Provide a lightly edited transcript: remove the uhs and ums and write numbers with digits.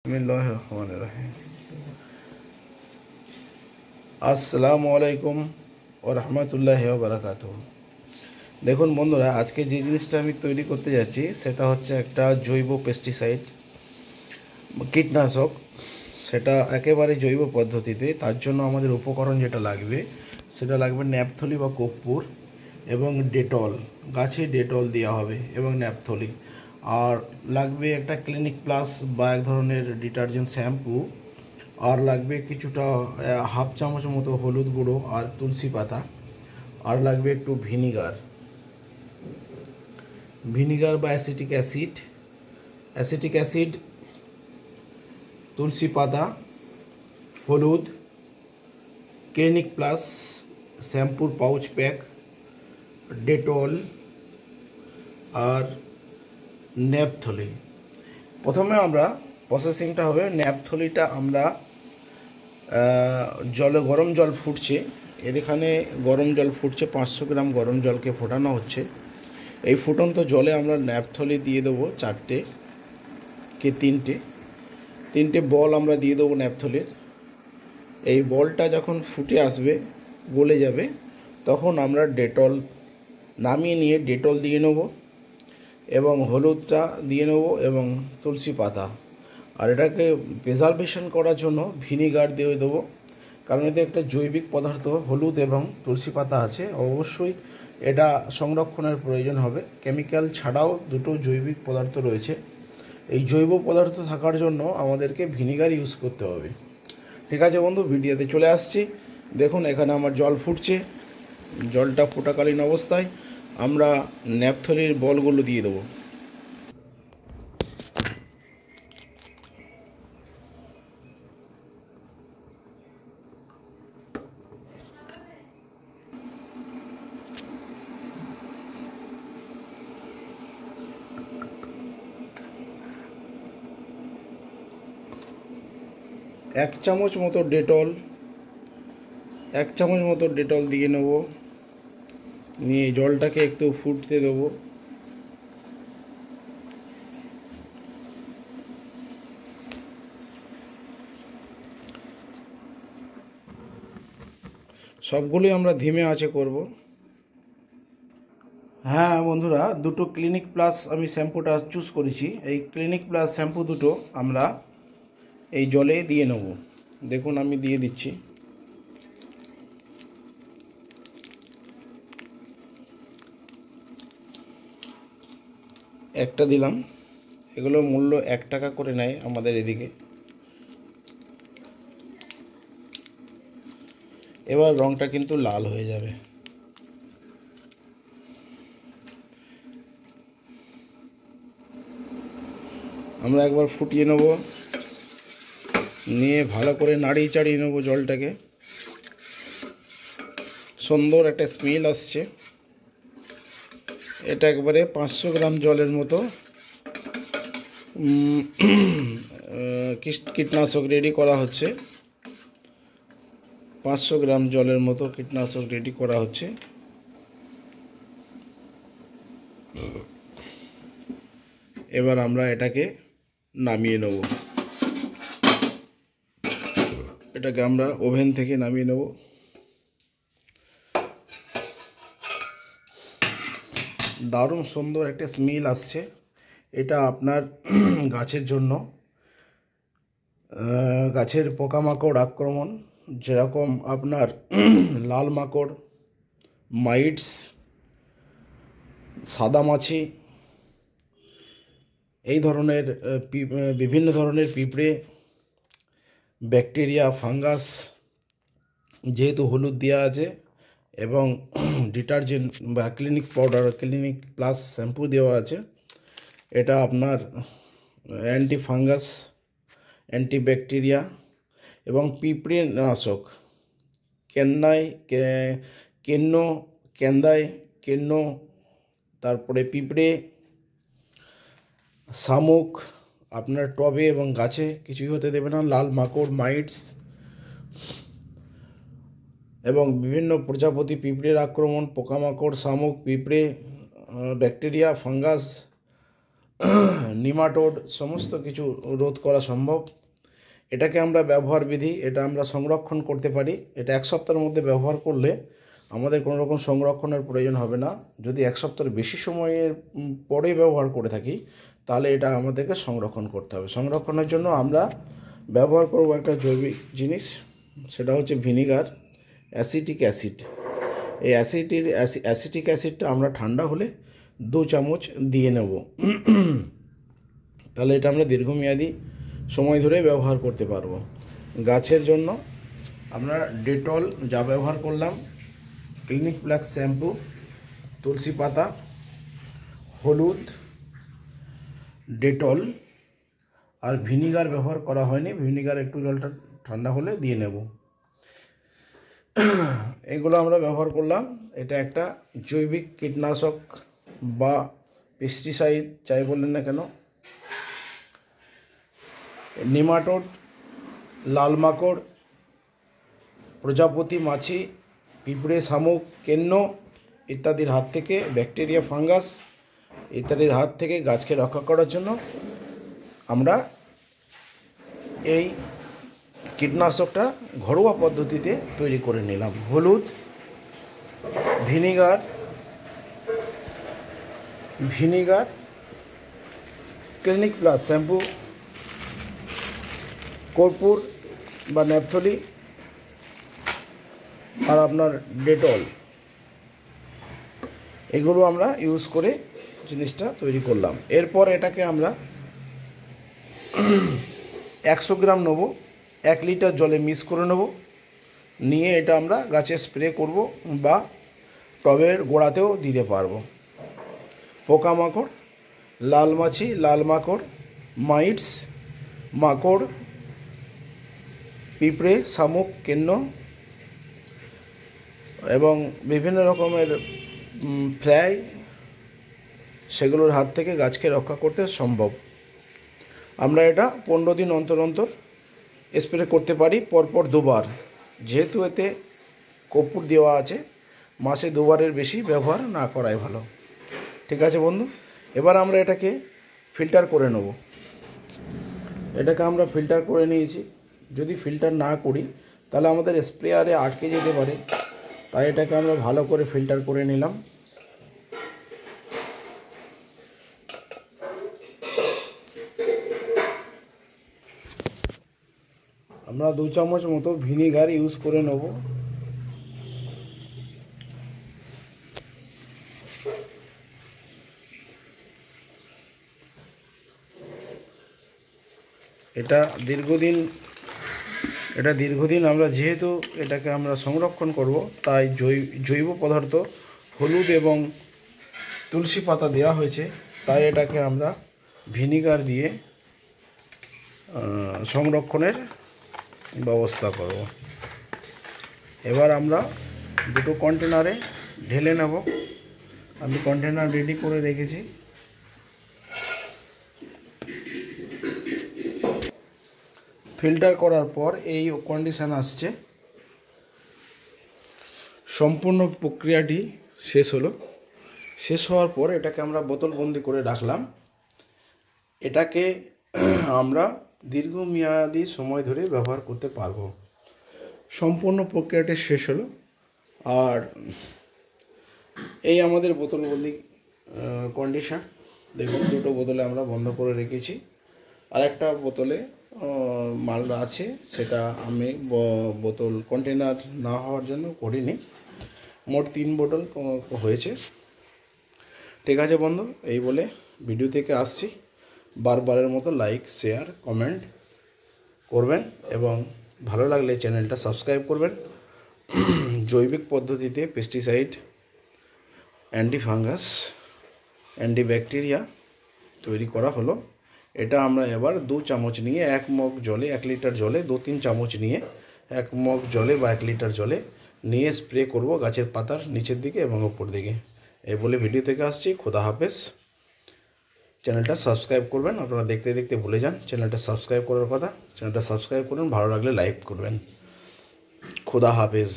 बिस्मिल्लाहिर्रहमानिर्रहीम। আসসালামু আলাইকুম ওয়া রাহমাতুল্লাহি ওয়া বারাকাতুহু। দেখুন বন্ধুরা, আজকে যে জিনিসটা আমি তৈরি করতে যাচ্ছি সেটা হচ্ছে একটা জৈব পেস্টিসাইড, কীটনাশক। সেটা একেবারে জৈব পদ্ধতিতে। তার জন্য আমাদের উপকরণ যেটা লাগবে সেটা লাগবে ন্যাপথলি বা কর্পূর এবং ডেটল। গাছে ডেটল দেওয়া হবে এবং ন্যাপথলি। আর লাগবে একটা ক্লিনিক প্লাস বা এক ধরনের ডিটারজেন্ট শ্যাম্পু। আর লাগবে কিছুটা হাফ চামচ মতো হলুদ গুঁড়ো আর তুলসী পাতা। আর লাগবে একটু ভিনিগার বা অ্যাসিটিক অ্যাসিড, তুলসী পাতা, হলুদ, ক্লিনিক প্লাস, শ্যাম্পুর পাউচ প্যাক, ডেটল আর ন্যাপথলি। প্রথমে আমরা প্রসেসিংটা হবে, ন্যাপথলিটা আমরা গরম জল ফুটছে, এখানে গরম জল ফুটছে, 500 গ্রাম গরম জলকে ফোটানো হচ্ছে। এই ফুটন্ত জলে আমরা ন্যাপথলি দিয়ে দেবো 4টে কি 3টে বল আমরা দিয়ে দেবো ন্যাপথলির। এই বলটা যখন ফুটে আসবে, গলে যাবে, তখন আমরা ডেটল নামিয়ে নিয়ে ডেটল দিয়ে নেব এবং হলুদটা দিয়ে নেব এবং তুলসী পাতা। আর এটাকে প্রিজারভেশন করার জন্য ভিনিগার দিয়ে দেবো, কারণ এতে একটা জৈবিক পদার্থ হলুদ এবং তুলসী পাতা আছে। অবশ্যই এটা সংরক্ষণের প্রয়োজন হবে। কেমিক্যাল ছাড়াও দুটো জৈবিক পদার্থ রয়েছে। এই জৈব পদার্থ থাকার জন্য আমাদেরকে ভিনিগার ইউজ করতে হবে। ঠিক আছে বন্ধু, ভিডিওতে চলে আসছি। দেখুন এখানে আমার জল ফুটছে। জলটা ফোটাকালীন অবস্থায় আমরা ন্যাপথলির বলগুলো দিয়ে দেবো। এক চামচ মতো ডেটল দিয়ে নেব, নিয়ে জলটাকে একটু ফুটতে দেবো। সবগুলোই আমরা ধিমে আঁচে করব। হ্যাঁ বন্ধুরা, দুটো ক্লিনিক প্লাস আমি শ্যাম্পুটা চুজ করেছি। এই ক্লিনিক প্লাস শ্যাম্পু দুটো আমরা এই জলে দিয়ে নেব। দেখুন আমি দিয়ে দিচ্ছি। একটা দিলাম। এগুলো মূল্য 1 টাকা করে নেয় আমাদের এদিকে। এবার রঙটা কিন্তু লাল হয়ে যাবে। আমরা একবার ফুটিয়ে নেব, নিয়ে ভালো করে নাড়িয়ে চাড়িয়ে নেব জলটাকে। সুন্দর একটা স্মেল আসছে। এটা একবারে 500 গ্রাম জলের মতো কীটনাশক রেডি করা হচ্ছে। 500 গ্রাম জলের মতো কীটনাশক রেডি করা হচ্ছে। এবার আমরা এটাকে নামিয়ে নেব। এটাকে আমরা ওভেন থেকে নামিয়ে নেব। দারুণ সুন্দর একটা স্মেল আসছে। এটা আপনার গাছের জন্য, গাছের পোকামাকড় আক্রমণ, যেরকম আপনার লাল মাকড়, মাইটস, সাদামাছি, এই ধরনের বিভিন্ন ধরনের পিঁপড়ে, ব্যাকটেরিয়া, ফাঙ্গাস, যেহেতু হলুদ দেওয়া আছে এবং ডিটারজেন্ট বা ক্লিনিক প্লাস শ্যাম্পু দেওয়া আছে, এটা আপনার অ্যান্টি ফাঙ্গাস, অ্যান্টিব্যাকটেরিয়া এবং পিঁপড়ে নাশক। কেন্ন, তারপরে পিঁপড়ে, শামুক আপনার টবে এবং গাছে কিছুই হতে দেবে না। লাল মাকড়, মাইটস এবং বিভিন্ন প্রজাপতি পিঁপড়ের আক্রমণ, পোকামাকড়, শামুক, পিঁপড়ে, ব্যাকটেরিয়া, ফাঙ্গাস নিমাটোড সমস্ত কিছু রোধ করা সম্ভব। এটাকে আমরা ব্যবহার বিধি, এটা আমরা সংরক্ষণ করতে পারি। এটা 1 সপ্তাহের মধ্যে ব্যবহার করলে আমাদের কোনো রকম সংরক্ষণের প্রয়োজন হবে না। যদি 1 সপ্তাহের বেশি সময়ের পরে ব্যবহার করে থাকি তাহলে এটা আমাদেরকে সংরক্ষণ করতে হবে। সংরক্ষণের জন্য আমরা ব্যবহার করব একটা জৈবিক জিনিস, সেটা হচ্ছে ভিনিগার, অ্যাসিটিক অ্যাসিড। এই অ্যাসিটিক অ্যাসিডটা আমরা ঠান্ডা হলে 2 চামচ দিয়ে নেব। তাহলে এটা আমরা দীর্ঘমেয়াদী সময় ধরে ব্যবহার করতে পারবো। গাছের জন্য আমরা ডেটল যা ব্যবহার করলাম, ক্লিনিক প্লাস শ্যাম্পু, তুলসী পাতা, হলুদ, ডেটল আর ভিনিগার ব্যবহার করা হয়নি। ভিনিগার একটু জলটা ঠান্ডা হলে দিয়ে নেব। এগুলো আমরা ব্যবহার করলাম। এটা একটা জৈবিক কীটনাশক বা পেস্টিসাইড যাই বললেন না কেন। নিমাটোড, লাল মাকড়, প্রজাপতি, মাছি, পিঁপড়ে, শামুক, কেন্ন ইত্যাদির হাত থেকে, ব্যাকটেরিয়া, ফাঙ্গাস ইত্যাদির হাত থেকে গাছকে রক্ষা করার জন্য আমরা এই কীটনাশকটা ঘরোয়া পদ্ধতিতে তৈরি করে নিলাম। হলুদ, ভিনিগার, ক্লিনিক প্লাস শ্যাম্পু, কর্পূর বা ন্যাপথলি আর আপনার ডেটল, এগুলো আমরা ইউজ করে জিনিসটা তৈরি করলাম। এরপর এটাকে আমরা 100 গ্রাম নেব, 1 লিটার জলে মিক্স করে নেব। নিয়ে এটা আমরা গাছে স্প্রে করব বা টবের গোড়াতেও দিতে পারবো। পোকামাকড়, লাল মাছি, লাল মাকড়, মাইটস, মাকড়, পিঁপড়ে, শামুক, কেন্ন এবং বিভিন্ন রকমের ফ্লাই, সেগুলোর হাত থেকে গাছকে রক্ষা করতে সম্ভব। আমরা এটা 15 দিন অন্তর অন্তর স্প্রে করতে পারি, পরপর 2 বার। যেহেতু এতে কর্পূর দেওয়া আছে, মাসে 2 বারের বেশি ব্যবহার না করাই ভালো। ঠিক আছে বন্ধু, এবার আমরা এটাকে ফিল্টার করে নেব। এটাকে আমরা ফিল্টার করে নিয়েছি। যদি ফিল্টার না করি তাহলে আমাদের স্প্রেয়ারে আটকে যেতে পারে, তাই এটাকে আমরা ভালো করে ফিল্টার করে নিলাম। আমরা 2 চামচ মতো ভিনিগার ইউজ করে নেব। এটা দীর্ঘদিন আমরা যেহেতু এটাকে আমরা সংরক্ষণ করব, তাই জৈব পদার্থ হলুদ এবং তুলসী পাতা দেওয়া হয়েছে, তাই এটাকে আমরা ভিনিগার দিয়ে সংরক্ষণের ব্যবস্থা করব। এবার আমরা 2টো কন্টেনারে ঢেলে নেব। আমি কন্টেনার রেডি করে রেখেছি। ফিল্টার করার পর এই কন্ডিশন আসছে। সম্পূর্ণ প্রক্রিয়াটি শেষ হলো। শেষ হওয়ার পর এটাকে আমরা বোতলবন্দি করে রাখলাম। এটাকে আমরা দীর্ঘমেয়াদী সময় ধরে ব্যবহার করতে পারবো। সম্পূর্ণ প্রক্রিয়াটি শেষ হলো। আর এই আমাদের বোতলবন্দি কন্ডিশন। দেখুন, 2টো বোতলে আমরা বন্ধ করে রেখেছি, আর একটা বোতলে মাল আছে, সেটা আমি বোতল কন্টেনার না হওয়ার জন্য করিনি। মোট 3 বোতল হয়েছে। ঠিক আছে বন্ধু, এই বলে ভিডিও থেকে আসছি। বারবারের মতো লাইক, শেয়ার, কমেন্ট করবেন এবং ভালো লাগলে চ্যানেলটা সাবস্ক্রাইব করবেন। জৈবিক পদ্ধতিতে পেস্টিসাইড, অ্যান্টিফাঙ্গাস, অ্যান্টিব্যাকটেরিয়া তৈরি করা হলো। এটা আমরা এবার 2 চামচ নিয়ে 1 মগ জলে, 1 লিটার জলে 2-3 চামচ নিয়ে 1 মগ জলে বা 1 লিটার জলে নিয়ে স্প্রে করব গাছের পাতার নিচের দিকে এবং উপর দিকে। এই বলে ভিডিও থেকে আসছি। খোদা হাফেজ। চ্যানেলটা সাবস্ক্রাইব করবেন। আপনারা দেখতে দেখতে ভুলে যান চ্যানেলটা সাবস্ক্রাইব করার কথা। চ্যানেলটা সাবস্ক্রাইব করুন, ভালো লাগলে লাইক করবেন। খোদা হাফেজ।